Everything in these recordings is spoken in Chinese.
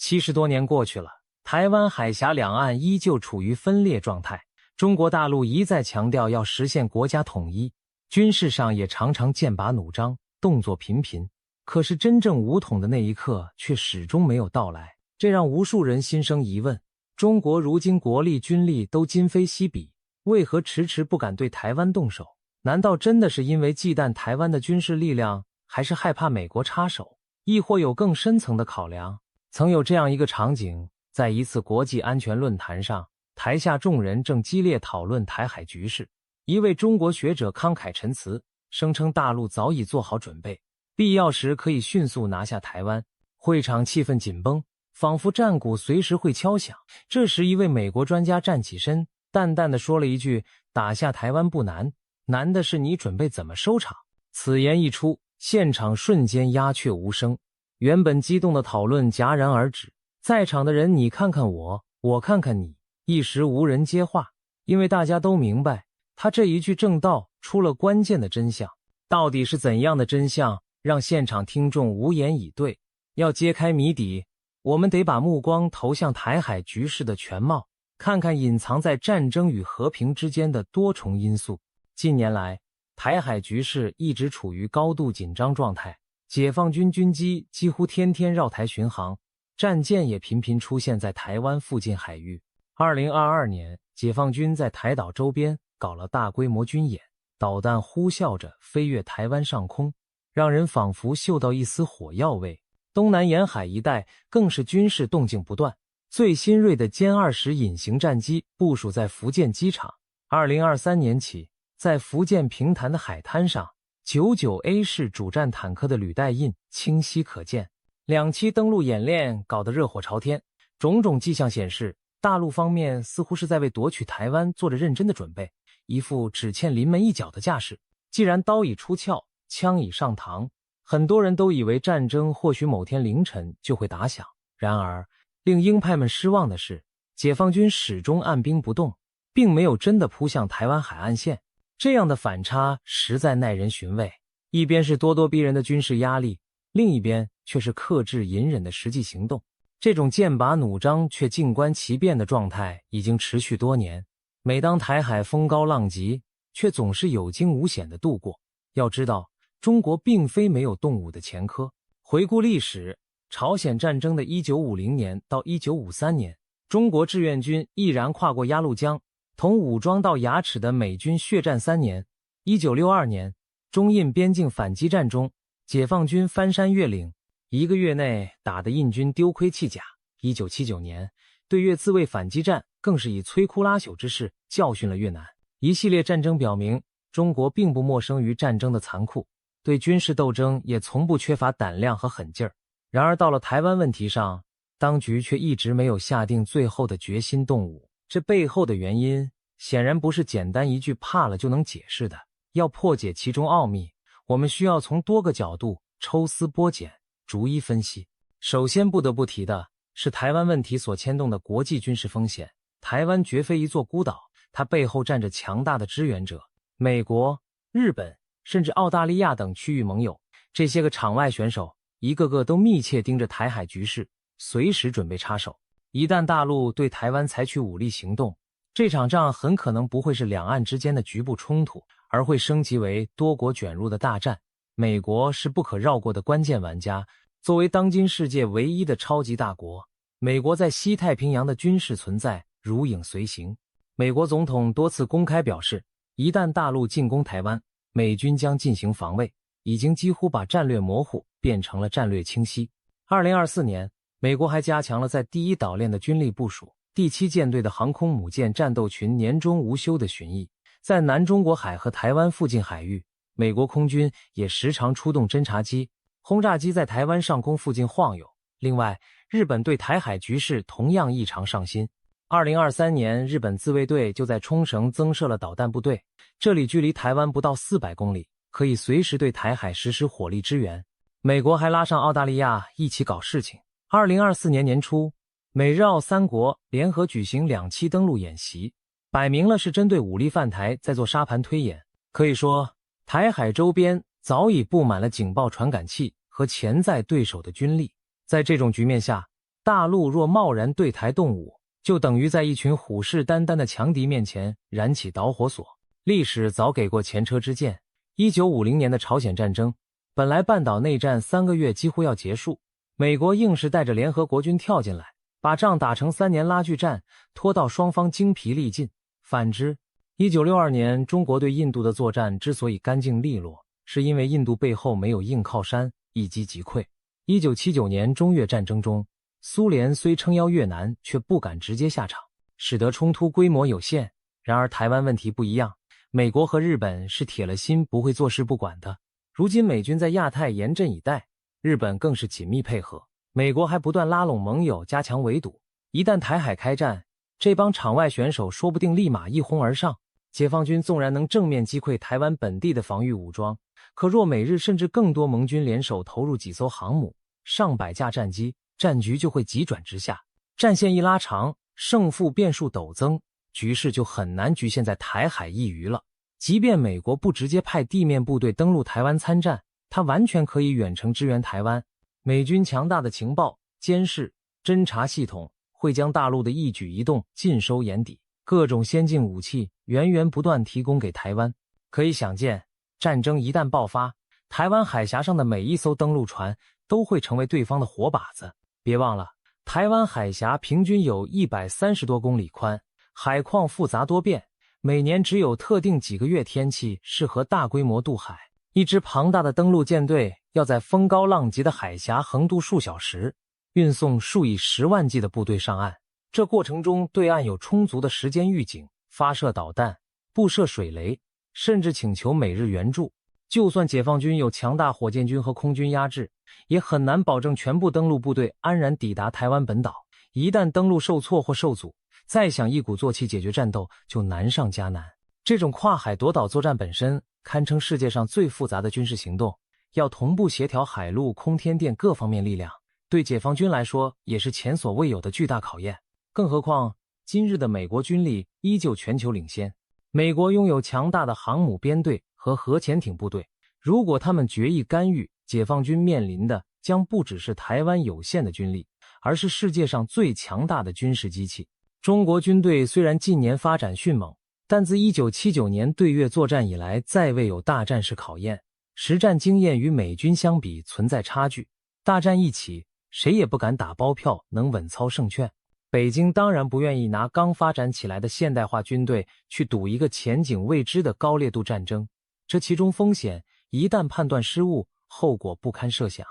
70多年过去了，台湾海峡两岸依旧处于分裂状态。中国大陆一再强调要实现国家统一，军事上也常常剑拔弩张，动作频频。可是真正武统的那一刻却始终没有到来，这让无数人心生疑问：中国如今国力军力都今非昔比，为何迟迟不敢对台湾动手？难道真的是因为忌惮台湾的军事力量，还是害怕美国插手，亦或有更深层的考量？曾有这样一个场景，在一次国际安全论坛上，台下众人正激烈讨论台海局势，一位中国学者慷慨陈词，声称大陆早已做好准备，必要时可以迅速拿下台湾。会场气氛紧绷，仿佛战鼓随时会敲响。这时一位美国专家站起身，淡淡地说了一句：打下台湾不难，难的是你准备怎么收场。此言一出，现场瞬间鸦雀无声，原本激动的讨论戛然而止。在场的人你看看我，我看看你，一时无人接话，因为大家都明白，他这一句正道出了关键的真相。到底是怎样的真相，让现场听众无言以对？要揭开谜底，我们得把目光投向台海局势的全貌，看看隐藏在战争与和平之间的多重因素。近年来，台海局势一直处于高度紧张状态，解放军军机几乎天天绕台巡航，战舰也频频出现在台湾附近海域。2022年，解放军在台岛周边搞了大规模军演，导弹呼啸着飞越台湾上空，让人仿佛嗅到一丝火药味。东南沿海一带更是军事动静不断，最新锐的歼20隐形战机部署在福建机场。2023年起，在福建平潭的海滩上，99A 式主战坦克的履带印清晰可见。2期登陆演练搞得热火朝天，种种迹象显示，大陆方面似乎是在为夺取台湾做着认真的准备，一副只欠临门一脚的架势。既然刀已出鞘，枪已上膛，很多人都以为战争或许某天凌晨就会打响。然而，令鹰派们失望的是，解放军始终按兵不动，并没有真的扑向台湾海岸线。这样的反差实在耐人寻味。一边是咄咄逼人的军事压力，另一边却是克制隐忍的实际行动。这种剑拔弩张却静观其变的状态已经持续多年。每当台海风高浪急，却总是有惊无险地度过。要知道，中国并非没有动武的前科。回顾历史，朝鲜战争的1950年到1953年，中国志愿军毅然跨过鸭绿江，同武装到牙齿的美军血战3年。1962年，中印边境反击战中，解放军翻山越岭，1个月内打得印军丢盔弃甲。1979年，对越自卫反击战更是以摧枯拉朽之势教训了越南。一系列战争表明，中国并不陌生于战争的残酷，对军事斗争也从不缺乏胆量和狠劲儿。然而到了台湾问题上，当局却一直没有下定最后的决心动武。这背后的原因显然不是简单一句怕了就能解释的。要破解其中奥秘，我们需要从多个角度抽丝剥茧，逐一分析。首先不得不提的是台湾问题所牵动的国际军事风险。台湾绝非一座孤岛，它背后站着强大的支援者，美国、日本甚至澳大利亚等区域盟友。这些个场外选手一个个都密切盯着台海局势，随时准备插手。一旦大陆对台湾采取武力行动，这场仗很可能不会是两岸之间的局部冲突，而会升级为多国卷入的大战。美国是不可绕过的关键玩家。作为当今世界唯一的超级大国，美国在西太平洋的军事存在如影随形。美国总统多次公开表示，一旦大陆进攻台湾，美军将进行防卫，已经几乎把战略模糊变成了战略清晰。2024年，美国还加强了在第一岛链的军力部署，第7舰队的航空母舰战斗群年终无休的巡弋，在南中国海和台湾附近海域，美国空军也时常出动侦察机、轰炸机在台湾上空附近晃悠。另外，日本对台海局势同样异常上心。2023年，日本自卫队就在冲绳增设了导弹部队，这里距离台湾不到400公里，可以随时对台海实施火力支援。美国还拉上澳大利亚一起搞事情。2024年年初，美日澳3国联合举行2期登陆演习，摆明了是针对武力犯台在做沙盘推演。可以说，台海周边早已布满了警报传感器和潜在对手的军力。在这种局面下，大陆若贸然对台动武，就等于在一群虎视眈眈的强敌面前燃起导火索。历史早给过前车之鉴，1950年的朝鲜战争，本来半岛内战3个月几乎要结束，美国硬是带着联合国军跳进来，把仗打成3年拉锯战，拖到双方精疲力尽。反之，1962年中国对印度的作战之所以干净利落，是因为印度背后没有硬靠山，一击即溃。1979年中越战争中，苏联虽撑腰越南，却不敢直接下场，使得冲突规模有限。然而台湾问题不一样，美国和日本是铁了心不会坐视不管的。如今美军在亚太严阵以待，日本更是紧密配合，美国还不断拉拢盟友加强围堵。一旦台海开战，这帮场外选手说不定立马一哄而上。解放军纵然能正面击溃台湾本地的防御武装，可若美日甚至更多盟军联手投入几艘航母、上百架战机，战局就会急转直下。战线一拉长，胜负变数陡增，局势就很难局限在台海一隅了。即便美国不直接派地面部队登陆台湾参战，它完全可以远程支援台湾。美军强大的情报、监视、侦察系统会将大陆的一举一动尽收眼底，各种先进武器源源不断提供给台湾。可以想见，战争一旦爆发，台湾海峡上的每一艘登陆船都会成为对方的活靶子。别忘了，台湾海峡平均有130多公里宽，海况复杂多变，每年只有特定几个月天气适合大规模渡海。一支庞大的登陆舰队要在风高浪急的海峡横渡数小时，运送数以10万计的部队上岸。这过程中，对岸有充足的时间预警，发射导弹，布设水雷，甚至请求美日援助。就算解放军有强大火箭军和空军压制，也很难保证全部登陆部队安然抵达台湾本岛。一旦登陆受挫或受阻，再想一鼓作气解决战斗就难上加难。这种跨海夺岛作战本身堪称世界上最复杂的军事行动，要同步协调海陆空天电各方面力量，对解放军来说也是前所未有的巨大考验。更何况今日的美国军力依旧全球领先，美国拥有强大的航母编队和核潜艇部队，如果他们决意干预，解放军面临的将不只是台湾有限的军力，而是世界上最强大的军事机器。中国军队虽然近年发展迅猛，但自1979年对越作战以来再未有大战式考验，实战经验与美军相比存在差距。大战一起，谁也不敢打包票能稳操胜券。北京当然不愿意拿刚发展起来的现代化军队去赌一个前景未知的高烈度战争，这其中风险一旦判断失误，后果不堪设想。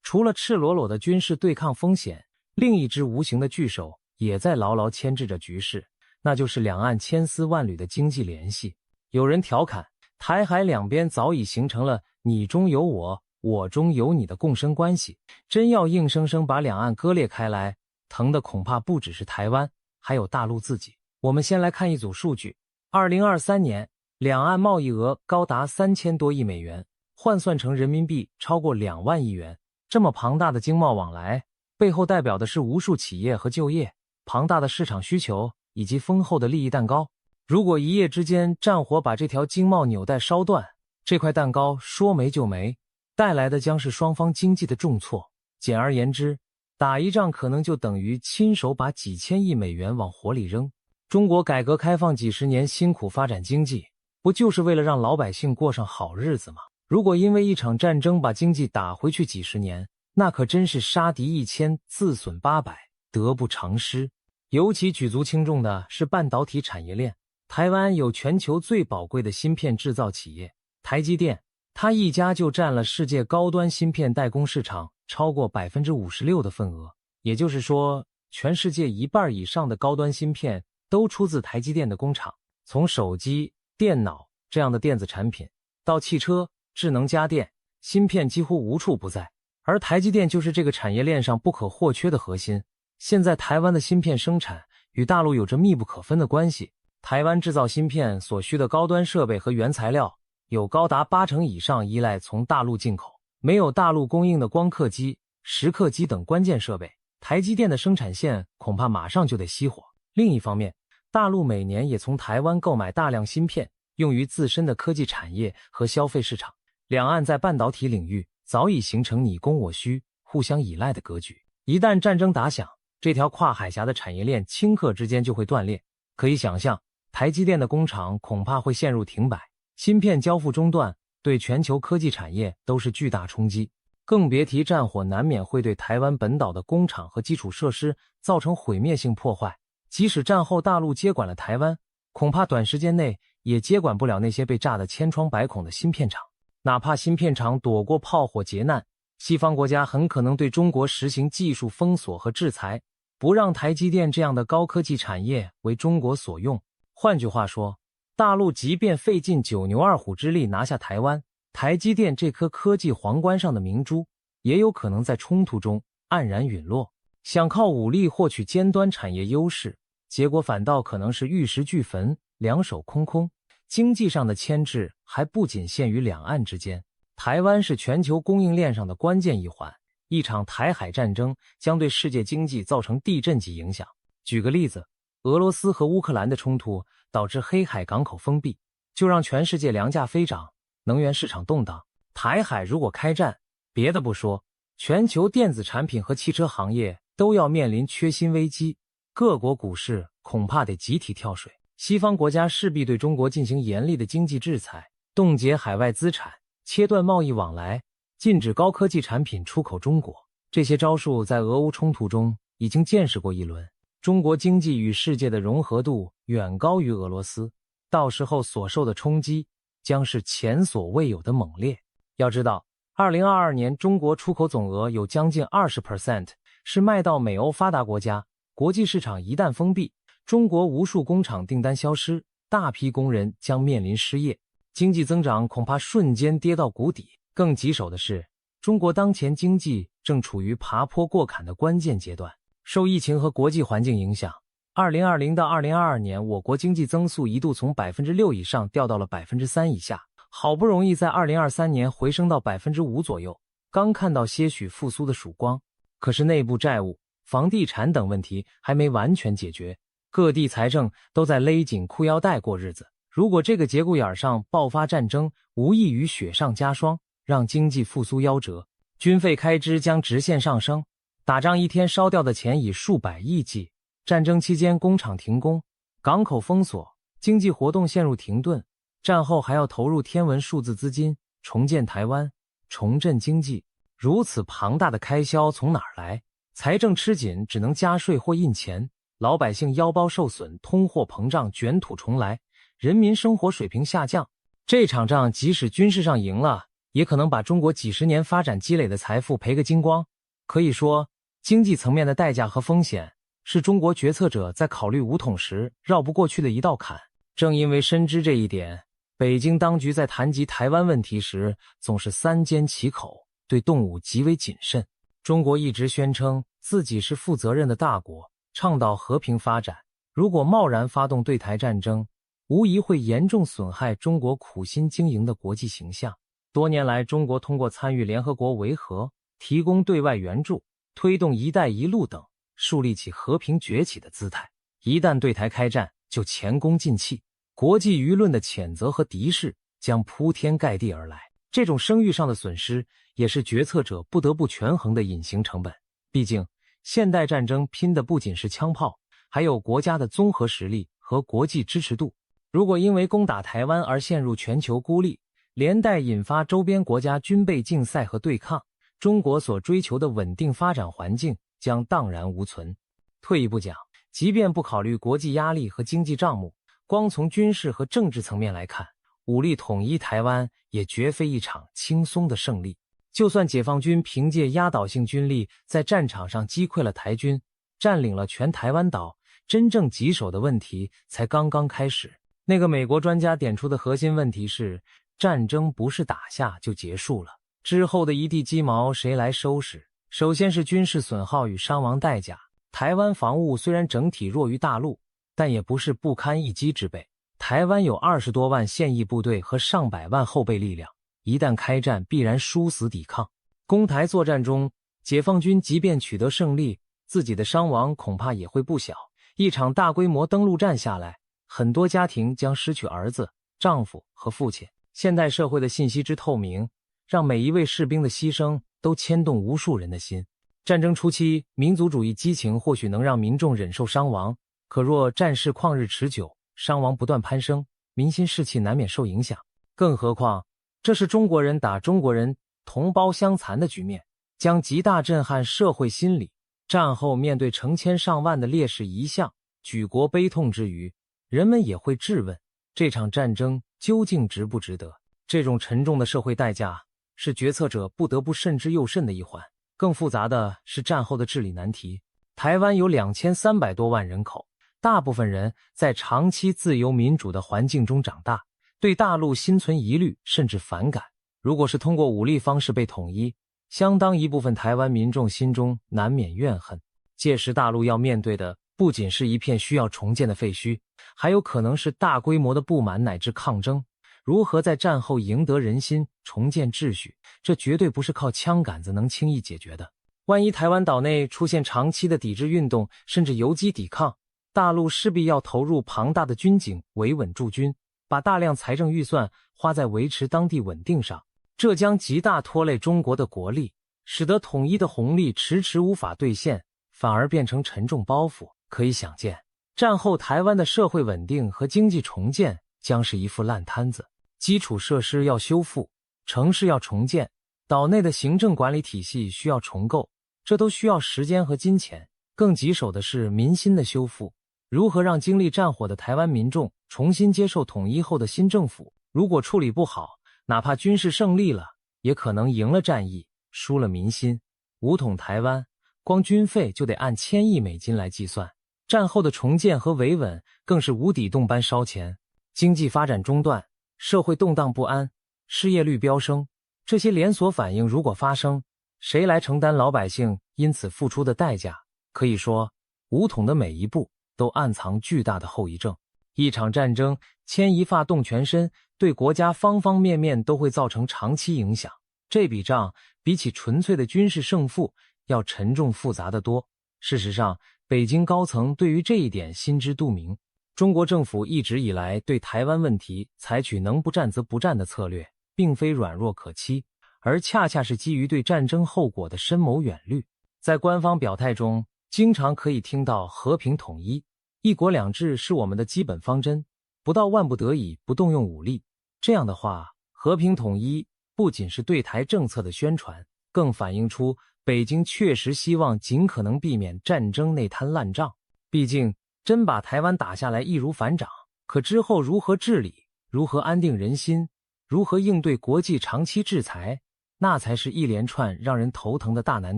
除了赤裸裸的军事对抗风险，另一只无形的巨手也在牢牢牵制着局势，那就是两岸千丝万缕的经济联系。有人调侃，台海两边早已形成了你中有我，我中有你的共生关系，真要硬生生把两岸割裂开来，疼的恐怕不只是台湾，还有大陆自己。我们先来看一组数据，2023年两岸贸易额高达3000多亿美元，换算成人民币超过2万亿元。这么庞大的经贸往来，背后代表的是无数企业和就业，庞大的市场需求以及丰厚的利益蛋糕。如果一夜之间战火把这条经贸纽带烧断，这块蛋糕说没就没，带来的将是双方经济的重挫。简而言之，打一仗可能就等于亲手把几千亿美元往火里扔。中国改革开放几十年辛苦发展经济，不就是为了让老百姓过上好日子吗？如果因为一场战争把经济打回去几十年，那可真是杀敌1000，自损800，得不偿失。尤其举足轻重的是半导体产业链，台湾有全球最宝贵的芯片制造企业台积电，它一家就占了世界高端芯片代工市场超过 56% 的份额。也就是说，全世界1半以上的高端芯片都出自台积电的工厂。从手机、电脑这样的电子产品到汽车、智能家电，芯片几乎无处不在，而台积电就是这个产业链上不可或缺的核心。现在台湾的芯片生产与大陆有着密不可分的关系，台湾制造芯片所需的高端设备和原材料有高达80%以上依赖从大陆进口，没有大陆供应的光刻机、蚀刻机等关键设备，台积电的生产线恐怕马上就得熄火。另一方面，大陆每年也从台湾购买大量芯片，用于自身的科技产业和消费市场。两岸在半导体领域早已形成你供我需、互相依赖的格局。一旦战争打响，这条跨海峡的产业链顷刻之间就会断裂。可以想象，台积电的工厂恐怕会陷入停摆，芯片交付中断，对全球科技产业都是巨大冲击。更别提战火难免会对台湾本岛的工厂和基础设施造成毁灭性破坏。即使战后大陆接管了台湾，恐怕短时间内也接管不了那些被炸得千疮百孔的芯片厂。哪怕芯片厂躲过炮火劫难，西方国家很可能对中国实行技术封锁和制裁，不让台积电这样的高科技产业为中国所用。换句话说，大陆即便费尽九牛二虎之力拿下台湾，台积电这颗科技皇冠上的明珠也有可能在冲突中黯然陨落。想靠武力获取尖端产业优势，结果反倒可能是玉石俱焚，两手空空。经济上的牵制还不仅限于两岸之间，台湾是全球供应链上的关键一环，一场台海战争将对世界经济造成地震级影响。举个例子，俄罗斯和乌克兰的冲突导致黑海港口封闭，就让全世界粮价飞涨，能源市场动荡。台海如果开战，别的不说，全球电子产品和汽车行业都要面临缺芯危机，各国股市恐怕得集体跳水。西方国家势必对中国进行严厉的经济制裁，冻结海外资产，切断贸易往来，禁止高科技产品出口中国。这些招数在俄乌冲突中已经见识过一轮。中国经济与世界的融合度远高于俄罗斯，到时候所受的冲击将是前所未有的猛烈。要知道，2022年中国出口总额有将近 20% 是卖到美欧发达国家，国际市场一旦封闭，中国无数工厂订单消失，大批工人将面临失业，经济增长恐怕瞬间跌到谷底。更棘手的是，中国当前经济正处于爬坡过坎的关键阶段。受疫情和国际环境影响，2020到2022年我国经济增速一度从 6% 以上掉到了 3% 以下，好不容易在2023年回升到 5% 左右，刚看到些许复苏的曙光。可是内部债务、房地产等问题还没完全解决，各地财政都在勒紧裤腰带过日子。如果这个节骨眼上爆发战争，无异于雪上加霜，让经济复苏夭折。军费开支将直线上升，打仗一天烧掉的钱以数百亿计，战争期间工厂停工，港口封锁，经济活动陷入停顿，战后还要投入天文数字资金重建台湾，重振经济。如此庞大的开销从哪儿来？财政吃紧，只能加税或印钱，老百姓腰包受损，通货膨胀卷土重来，人民生活水平下降。这场仗即使军事上赢了，也可能把中国几十年发展积累的财富赔个精光。可以说，经济层面的代价和风险是中国决策者在考虑武统时绕不过去的一道坎。正因为深知这一点，北京当局在谈及台湾问题时总是三缄其口，对动武极为谨慎。中国一直宣称自己是负责任的大国，倡导和平发展，如果贸然发动对台战争，无疑会严重损害中国苦心经营的国际形象。多年来，中国通过参与联合国维和、提供对外援助、推动一带一路等，树立起和平崛起的姿态。一旦对台开战，就前功尽弃，国际舆论的谴责和敌视将铺天盖地而来。这种声誉上的损失，也是决策者不得不权衡的隐形成本。毕竟，现代战争拼的不仅是枪炮，还有国家的综合实力和国际支持度。如果因为攻打台湾而陷入全球孤立，连带引发周边国家军备竞赛和对抗，中国所追求的稳定发展环境将荡然无存。退一步讲，即便不考虑国际压力和经济账目，光从军事和政治层面来看，武力统一台湾也绝非一场轻松的胜利。就算解放军凭借压倒性军力在战场上击溃了台军，占领了全台湾岛，真正棘手的问题才刚刚开始。那个美国专家点出的核心问题是，战争不是打下就结束了，之后的一地鸡毛谁来收拾？首先是军事损耗与伤亡代价。台湾防务虽然整体弱于大陆，但也不是不堪一击之辈。台湾有20多万现役部队和上百万后备力量，一旦开战必然殊死抵抗。攻台作战中，解放军即便取得胜利，自己的伤亡恐怕也会不小。一场大规模登陆战下来，很多家庭将失去儿子、丈夫和父亲。现代社会的信息之透明，让每一位士兵的牺牲都牵动无数人的心。战争初期，民族主义激情或许能让民众忍受伤亡，可若战事旷日持久，伤亡不断攀升，民心士气难免受影响。更何况，这是中国人打中国人，同胞相残的局面，将极大震撼社会心理。战后面对成千上万的烈士遗像，举国悲痛之余，人们也会质问，这场战争究竟值不值得？这种沉重的社会代价，是决策者不得不慎之又慎的一环。更复杂的是战后的治理难题。台湾有2300多万人口，大部分人在长期自由民主的环境中长大，对大陆心存疑虑甚至反感。如果是通过武力方式被统一，相当一部分台湾民众心中难免怨恨。届时大陆要面对的不仅是一片需要重建的废墟，还有可能是大规模的不满乃至抗争。如何在战后赢得人心，重建秩序，这绝对不是靠枪杆子能轻易解决的。万一台湾岛内出现长期的抵制运动，甚至游击抵抗，大陆势必要投入庞大的军警维稳驻军，把大量财政预算花在维持当地稳定上，这将极大拖累中国的国力，使得统一的红利迟迟无法兑现，反而变成沉重包袱。可以想见，战后台湾的社会稳定和经济重建将是一副烂摊子。基础设施要修复，城市要重建，岛内的行政管理体系需要重构，这都需要时间和金钱。更棘手的是民心的修复，如何让经历战火的台湾民众重新接受统一后的新政府？如果处理不好，哪怕军事胜利了，也可能赢了战役，输了民心。武统台湾，光军费就得按1000亿美金来计算，战后的重建和维稳更是无底洞般烧钱。经济发展中断，社会动荡不安，失业率飙升，这些连锁反应如果发生，谁来承担老百姓因此付出的代价？可以说，武统的每一步都暗藏巨大的后遗症。一场战争牵一发动全身，对国家方方面面都会造成长期影响。这笔账比起纯粹的军事胜负要沉重复杂得多。事实上，北京高层对于这一点心知肚明。中国政府一直以来对台湾问题采取能不战则不战的策略，并非软弱可欺，而恰恰是基于对战争后果的深谋远虑。在官方表态中，经常可以听到和平统一、一国两制是我们的基本方针，不到万不得已不动用武力。这样的话，和平统一不仅是对台政策的宣传，更反映出北京确实希望尽可能避免战争那摊烂账。毕竟真把台湾打下来易如反掌，可之后如何治理，如何安定人心，如何应对国际长期制裁，那才是一连串让人头疼的大难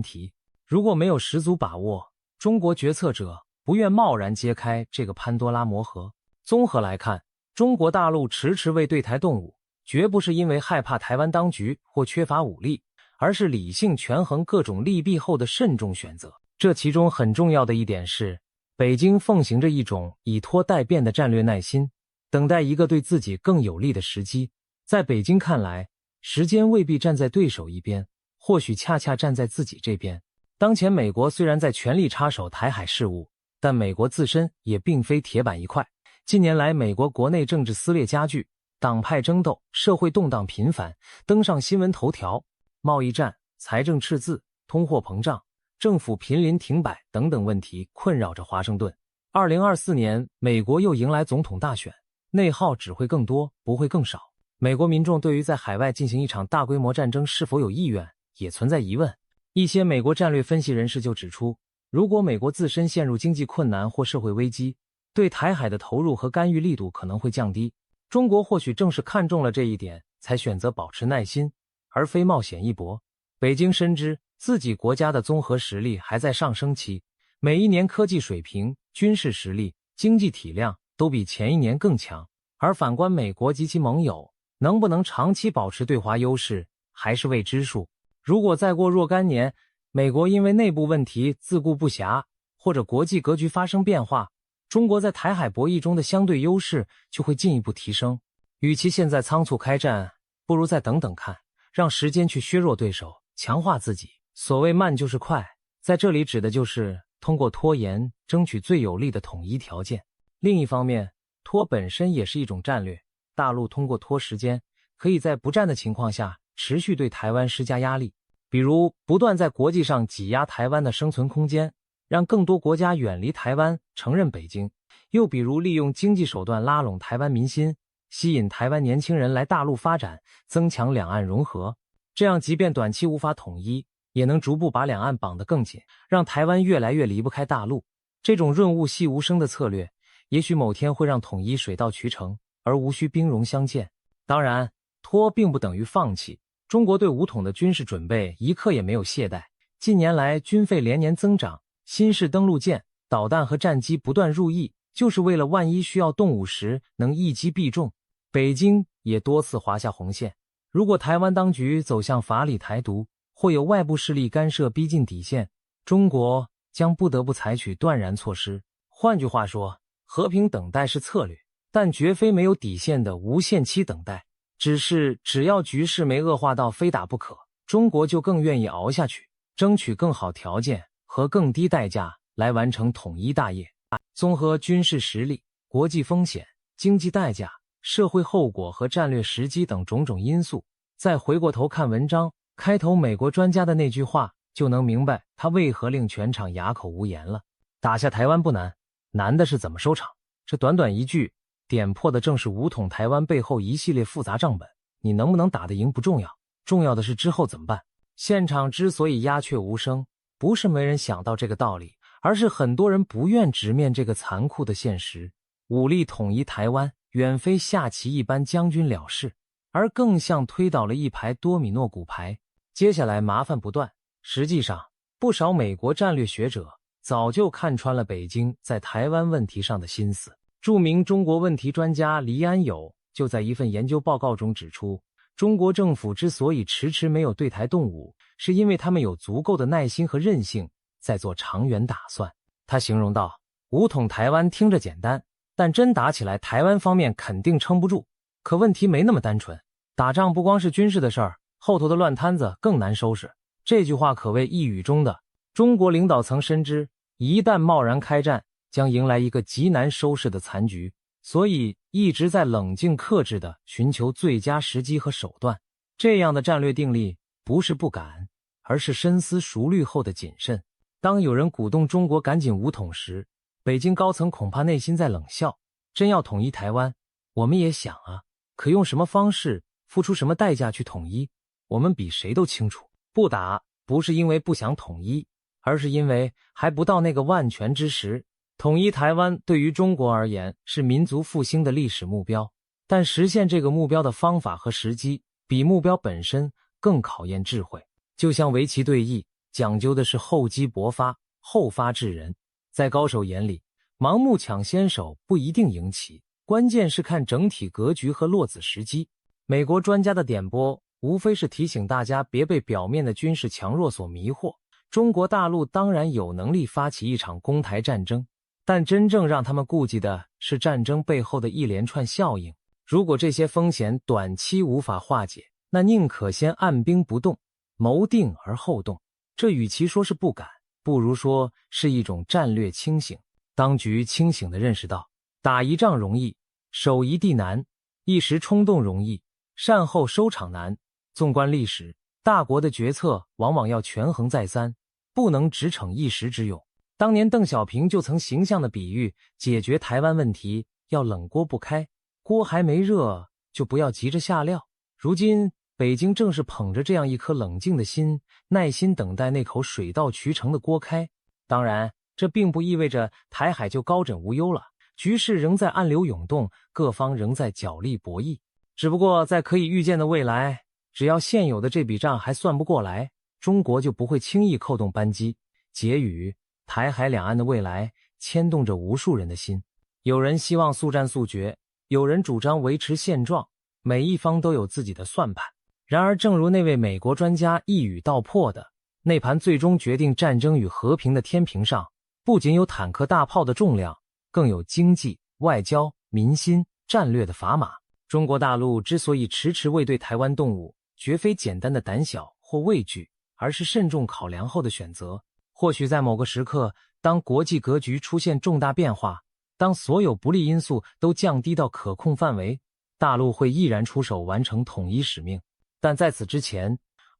题。如果没有十足把握，中国决策者不愿贸然揭开这个潘多拉魔盒。综合来看，中国大陆迟迟未对台动武，绝不是因为害怕台湾当局或缺乏武力，而是理性权衡各种利弊后的慎重选择。这其中很重要的一点是，北京奉行着一种以拖待变的战略耐心，等待一个对自己更有利的时机。在北京看来，时间未必站在对手一边，或许恰恰站在自己这边。当前美国虽然在全力插手台海事务，但美国自身也并非铁板一块。近年来，美国国内政治撕裂加剧，党派争斗，社会动荡频繁，登上新闻头条。贸易战、财政赤字、通货膨胀、政府濒临停摆等等问题困扰着华盛顿。2024年，美国又迎来总统大选，内耗只会更多，不会更少。美国民众对于在海外进行一场大规模战争是否有意愿，也存在疑问。一些美国战略分析人士就指出，如果美国自身陷入经济困难或社会危机，对台海的投入和干预力度可能会降低。中国或许正是看中了这一点，才选择保持耐心，而非冒险一搏。北京深知自己国家的综合实力还在上升期，每一年科技水平、军事实力、经济体量都比前一年更强。而反观美国及其盟友，能不能长期保持对华优势，还是未知数。如果再过若干年，美国因为内部问题自顾不暇，或者国际格局发生变化，中国在台海博弈中的相对优势就会进一步提升。与其现在仓促开战，不如再等等看，让时间去削弱对手，强化自己。所谓慢就是快，在这里指的就是通过拖延争取最有利的统一条件。另一方面，拖本身也是一种战略，大陆通过拖时间，可以在不战的情况下持续对台湾施加压力。比如不断在国际上挤压台湾的生存空间，让更多国家远离台湾，承认北京；又比如利用经济手段拉拢台湾民心，吸引台湾年轻人来大陆发展，增强两岸融合。这样即便短期无法统一，也能逐步把两岸绑得更紧，让台湾越来越离不开大陆。这种润物细无声的策略，也许某天会让统一水到渠成，而无需兵戎相见。当然，拖并不等于放弃。中国对武统的军事准备一刻也没有懈怠，近年来军费连年增长，新式登陆舰、导弹和战机不断入役，就是为了万一需要动武时能一击必中。北京也多次划下红线，如果台湾当局走向法理台独，或有外部势力干涉逼近底线，中国将不得不采取断然措施。换句话说，和平等待是策略，但绝非没有底线的无限期等待。只要局势没恶化到非打不可，中国就更愿意熬下去，争取更好条件和更低代价来完成统一大业。综合军事实力、国际风险、经济代价、社会后果和战略时机等种种因素，再回过头看文章开头美国专家的那句话，就能明白他为何令全场哑口无言了。打下台湾不难，难的是怎么收场。这短短一句点破的正是武统台湾背后一系列复杂账本。你能不能打得赢不重要，重要的是之后怎么办。现场之所以鸦雀无声，不是没人想到这个道理，而是很多人不愿直面这个残酷的现实。武力统一台湾远非下棋一般将军了事，而更像推倒了一排多米诺骨牌，接下来麻烦不断。实际上，不少美国战略学者早就看穿了北京在台湾问题上的心思。著名中国问题专家黎安友就在一份研究报告中指出，中国政府之所以迟迟没有对台动武，是因为他们有足够的耐心和韧性，在做长远打算。他形容道，武统台湾听着简单，但真打起来台湾方面肯定撑不住。可问题没那么单纯，打仗不光是军事的事儿，后头的乱摊子更难收拾。这句话可谓一语中的。中国领导层深知，一旦贸然开战，将迎来一个极难收拾的残局，所以一直在冷静克制地寻求最佳时机和手段。这样的战略定力不是不敢，而是深思熟虑后的谨慎。当有人鼓动中国赶紧武统时，北京高层恐怕内心在冷笑，真要统一台湾，我们也想啊，可用什么方式，付出什么代价去统一，我们比谁都清楚。不打不是因为不想统一，而是因为还不到那个万全之时。统一台湾对于中国而言是民族复兴的历史目标，但实现这个目标的方法和时机，比目标本身更考验智慧。就像围棋对弈，讲究的是厚积薄发，后发制人。在高手眼里，盲目抢先手不一定赢棋，关键是看整体格局和落子时机。美国专家的点拨，无非是提醒大家别被表面的军事强弱所迷惑。中国大陆当然有能力发起一场攻台战争，但真正让他们顾忌的是战争背后的一连串效应。如果这些风险短期无法化解，那宁可先按兵不动，谋定而后动。这与其说是不敢，不如说是一种战略清醒。当局清醒地认识到，打一仗容易，守一地难，一时冲动容易，善后收场难。纵观历史，大国的决策往往要权衡再三，不能只逞一时之勇。当年邓小平就曾形象地比喻，解决台湾问题要冷锅不开，锅还没热就不要急着下料。如今北京正是捧着这样一颗冷静的心，耐心等待那口水到渠成的锅开。当然，这并不意味着台海就高枕无忧了，局势仍在暗流涌动，各方仍在角力博弈。只不过在可以预见的未来，只要现有的这笔账还算不过来，中国就不会轻易扣动扳机。结语，台海两岸的未来牵动着无数人的心，有人希望速战速决，有人主张维持现状，每一方都有自己的算盘。然而正如那位美国专家一语道破的，那盘最终决定战争与和平的天平上，不仅有坦克大炮的重量，更有经济、外交、民心、战略的砝码。中国大陆之所以迟迟未对台湾动武，绝非简单的胆小或畏惧，而是慎重考量后的选择。或许在某个时刻，当国际格局出现重大变化，当所有不利因素都降低到可控范围，大陆会毅然出手完成统一使命。但在此之前，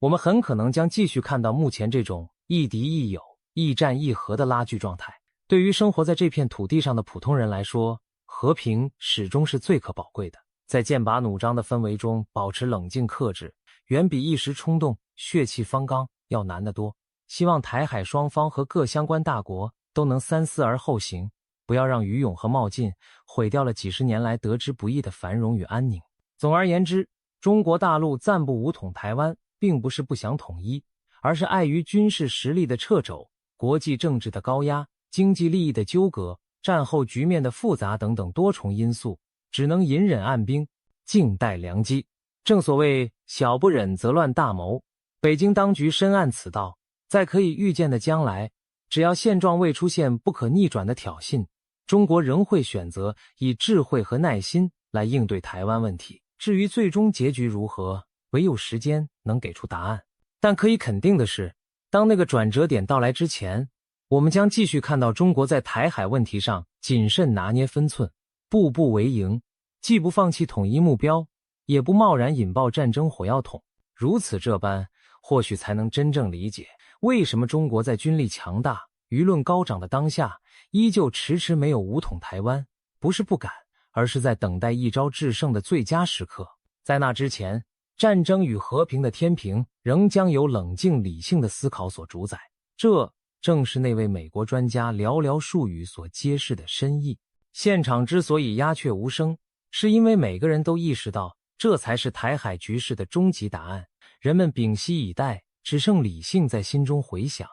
我们很可能将继续看到目前这种亦敌亦友、亦战亦和的拉锯状态。对于生活在这片土地上的普通人来说，和平始终是最可宝贵的。在剑拔弩张的氛围中保持冷静克制，远比一时冲动、血气方刚要难得多。希望台海双方和各相关大国都能三思而后行，不要让于勇和冒进毁掉了几十年来得之不易的繁荣与安宁。总而言之，中国大陆暂不武统台湾，并不是不想统一，而是碍于军事实力的掣肘、国际政治的高压、经济利益的纠葛、战后局面的复杂等等多重因素，只能隐忍按兵，静待良机。正所谓小不忍则乱大谋，北京当局深谙此道，在可以预见的将来，只要现状未出现不可逆转的挑衅，中国仍会选择以智慧和耐心来应对台湾问题。至于最终结局如何，唯有时间能给出答案。但可以肯定的是，当那个转折点到来之前，我们将继续看到中国在台海问题上谨慎拿捏分寸，步步为营，既不放弃统一目标，也不贸然引爆战争火药桶。如此这般，或许才能真正理解为什么中国在军力强大、舆论高涨的当下，依旧迟迟没有武统台湾。不是不敢，而是在等待一朝制胜的最佳时刻。在那之前，战争与和平的天平仍将由冷静理性的思考所主宰。这正是那位美国专家寥寥数语所揭示的深意。现场之所以鸦雀无声，是因为每个人都意识到，这才是台海局势的终极答案。人们屏息以待，只剩理性在心中回响。